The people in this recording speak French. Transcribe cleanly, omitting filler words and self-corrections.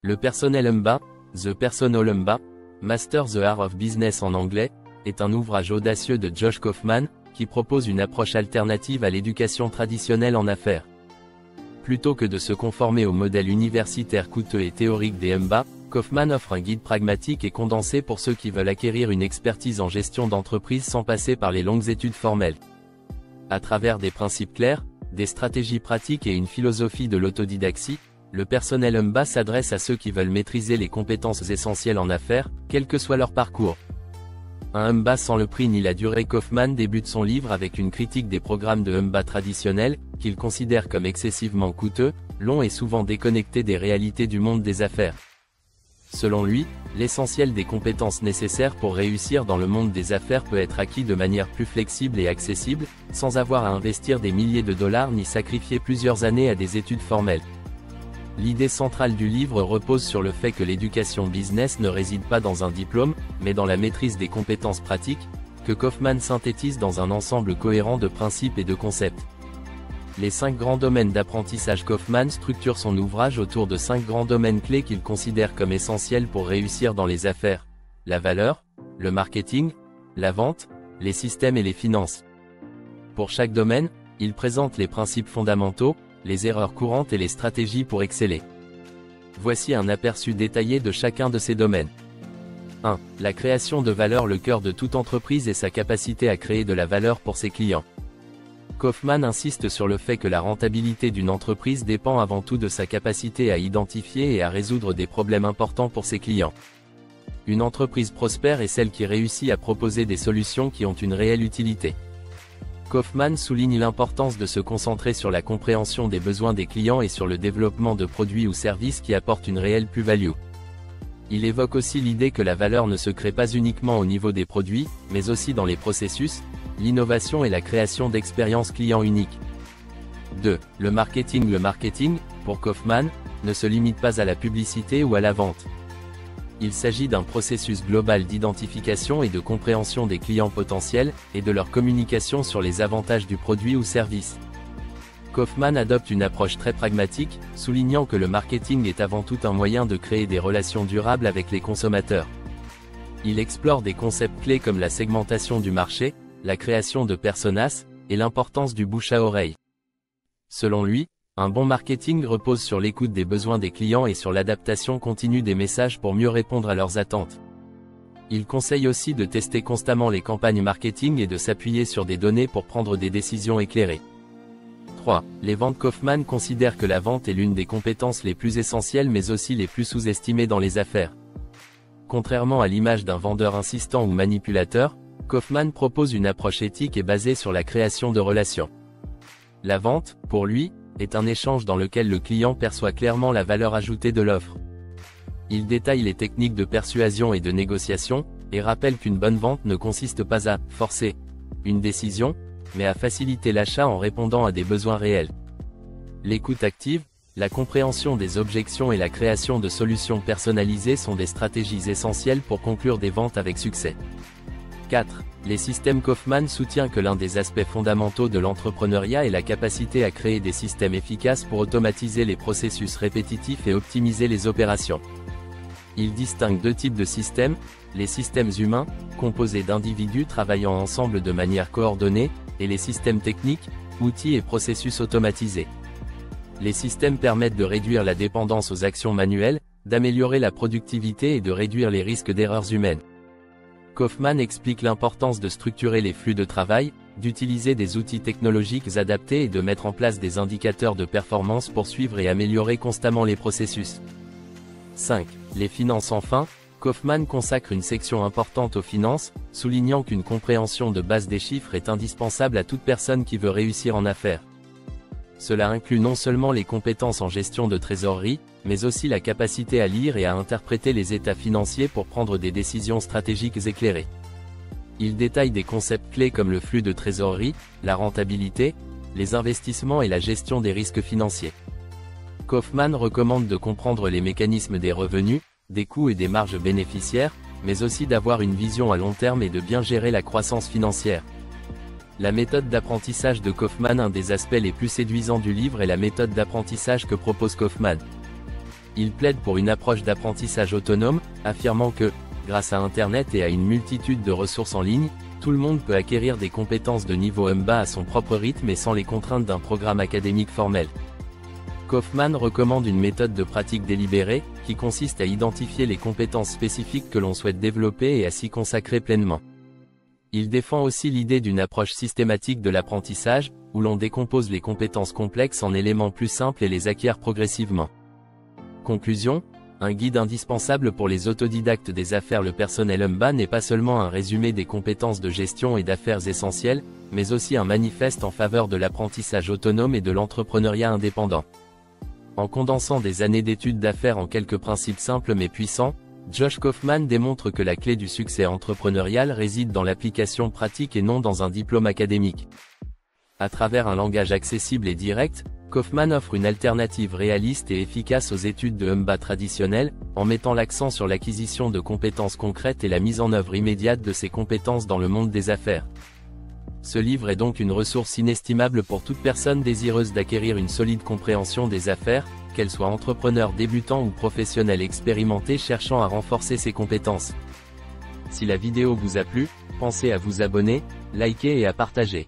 Le personnel MBA, The Personal MBA, Master the Art of Business en anglais, est un ouvrage audacieux de Josh Kaufman, qui propose une approche alternative à l'éducation traditionnelle en affaires. Plutôt que de se conformer au modèle universitaire coûteux et théorique des MBA, Kaufman offre un guide pragmatique et condensé pour ceux qui veulent acquérir une expertise en gestion d'entreprise sans passer par les longues études formelles. À travers des principes clairs, des stratégies pratiques et une philosophie de l'autodidaxie, le personnel MBA s'adresse à ceux qui veulent maîtriser les compétences essentielles en affaires, quel que soit leur parcours. Un MBA sans le prix ni la durée. Kaufman débute son livre avec une critique des programmes de MBA traditionnels, qu'il considère comme excessivement coûteux, longs et souvent déconnectés des réalités du monde des affaires. Selon lui, l'essentiel des compétences nécessaires pour réussir dans le monde des affaires peut être acquis de manière plus flexible et accessible, sans avoir à investir des milliers de dollars ni sacrifier plusieurs années à des études formelles. L'idée centrale du livre repose sur le fait que l'éducation business ne réside pas dans un diplôme, mais dans la maîtrise des compétences pratiques, que Kaufman synthétise dans un ensemble cohérent de principes et de concepts. Les 5 grands domaines d'apprentissage. Kaufman structure son ouvrage autour de 5 grands domaines clés qu'il considère comme essentiels pour réussir dans les affaires: la valeur, le marketing, la vente, les systèmes et les finances. Pour chaque domaine, il présente les principes fondamentaux, les erreurs courantes et les stratégies pour exceller. Voici un aperçu détaillé de chacun de ces domaines. 1. La création de valeur. Le cœur de toute entreprise est sa capacité à créer de la valeur pour ses clients. Kaufman insiste sur le fait que la rentabilité d'une entreprise dépend avant tout de sa capacité à identifier et à résoudre des problèmes importants pour ses clients. Une entreprise prospère est celle qui réussit à proposer des solutions qui ont une réelle utilité. Kaufman souligne l'importance de se concentrer sur la compréhension des besoins des clients et sur le développement de produits ou services qui apportent une réelle plus-value. Il évoque aussi l'idée que la valeur ne se crée pas uniquement au niveau des produits, mais aussi dans les processus, l'innovation et la création d'expériences clients uniques. 2. Le marketing. Le marketing, pour Kaufman, ne se limite pas à la publicité ou à la vente. Il s'agit d'un processus global d'identification et de compréhension des clients potentiels, et de leur communication sur les avantages du produit ou service. Kaufman adopte une approche très pragmatique, soulignant que le marketing est avant tout un moyen de créer des relations durables avec les consommateurs. Il explore des concepts clés comme la segmentation du marché, la création de personas, et l'importance du bouche à oreille. Selon lui, un bon marketing repose sur l'écoute des besoins des clients et sur l'adaptation continue des messages pour mieux répondre à leurs attentes. Il conseille aussi de tester constamment les campagnes marketing et de s'appuyer sur des données pour prendre des décisions éclairées. 3. Les ventes. Kaufman considère que la vente est l'une des compétences les plus essentielles mais aussi les plus sous-estimées dans les affaires. Contrairement à l'image d'un vendeur insistant ou manipulateur, Kaufman propose une approche éthique et basée sur la création de relations. La vente, pour lui, est un échange dans lequel le client perçoit clairement la valeur ajoutée de l'offre. Il détaille les techniques de persuasion et de négociation, et rappelle qu'une bonne vente ne consiste pas à « forcer » une décision, mais à faciliter l'achat en répondant à des besoins réels. L'écoute active, la compréhension des objections et la création de solutions personnalisées sont des stratégies essentielles pour conclure des ventes avec succès. 4. Les systèmes. Kaufman soutient que l'un des aspects fondamentaux de l'entrepreneuriat est la capacité à créer des systèmes efficaces pour automatiser les processus répétitifs et optimiser les opérations. Il distingue 2 types de systèmes: les systèmes humains, composés d'individus travaillant ensemble de manière coordonnée, et les systèmes techniques, outils et processus automatisés. Les systèmes permettent de réduire la dépendance aux actions manuelles, d'améliorer la productivité et de réduire les risques d'erreurs humaines. Kaufman explique l'importance de structurer les flux de travail, d'utiliser des outils technologiques adaptés et de mettre en place des indicateurs de performance pour suivre et améliorer constamment les processus. 5. Les finances. Enfin, Kaufman consacre une section importante aux finances, soulignant qu'une compréhension de base des chiffres est indispensable à toute personne qui veut réussir en affaires. Cela inclut non seulement les compétences en gestion de trésorerie, mais aussi la capacité à lire et à interpréter les états financiers pour prendre des décisions stratégiques éclairées. Il détaille des concepts clés comme le flux de trésorerie, la rentabilité, les investissements et la gestion des risques financiers. Kaufman recommande de comprendre les mécanismes des revenus, des coûts et des marges bénéficiaires, mais aussi d'avoir une vision à long terme et de bien gérer la croissance financière. La méthode d'apprentissage de Kaufman. Un des aspects les plus séduisants du livre est la méthode d'apprentissage que propose Kaufman. Il plaide pour une approche d'apprentissage autonome, affirmant que, grâce à Internet et à une multitude de ressources en ligne, tout le monde peut acquérir des compétences de niveau EMBA à son propre rythme et sans les contraintes d'un programme académique formel. Kaufman recommande une méthode de pratique délibérée, qui consiste à identifier les compétences spécifiques que l'on souhaite développer et à s'y consacrer pleinement. Il défend aussi l'idée d'une approche systématique de l'apprentissage, où l'on décompose les compétences complexes en éléments plus simples et les acquiert progressivement. Conclusion, un guide indispensable pour les autodidactes des affaires. Le personnel EMBA n'est pas seulement un résumé des compétences de gestion et d'affaires essentielles, mais aussi un manifeste en faveur de l'apprentissage autonome et de l'entrepreneuriat indépendant. En condensant des années d'études d'affaires en quelques principes simples mais puissants, Josh Kaufman démontre que la clé du succès entrepreneurial réside dans l'application pratique et non dans un diplôme académique. À travers un langage accessible et direct, Kaufman offre une alternative réaliste et efficace aux études de EMBA traditionnelles, en mettant l'accent sur l'acquisition de compétences concrètes et la mise en œuvre immédiate de ces compétences dans le monde des affaires. Ce livre est donc une ressource inestimable pour toute personne désireuse d'acquérir une solide compréhension des affaires, qu'elle soit entrepreneur débutant ou professionnel expérimenté cherchant à renforcer ses compétences. Si la vidéo vous a plu, pensez à vous abonner, liker et à partager.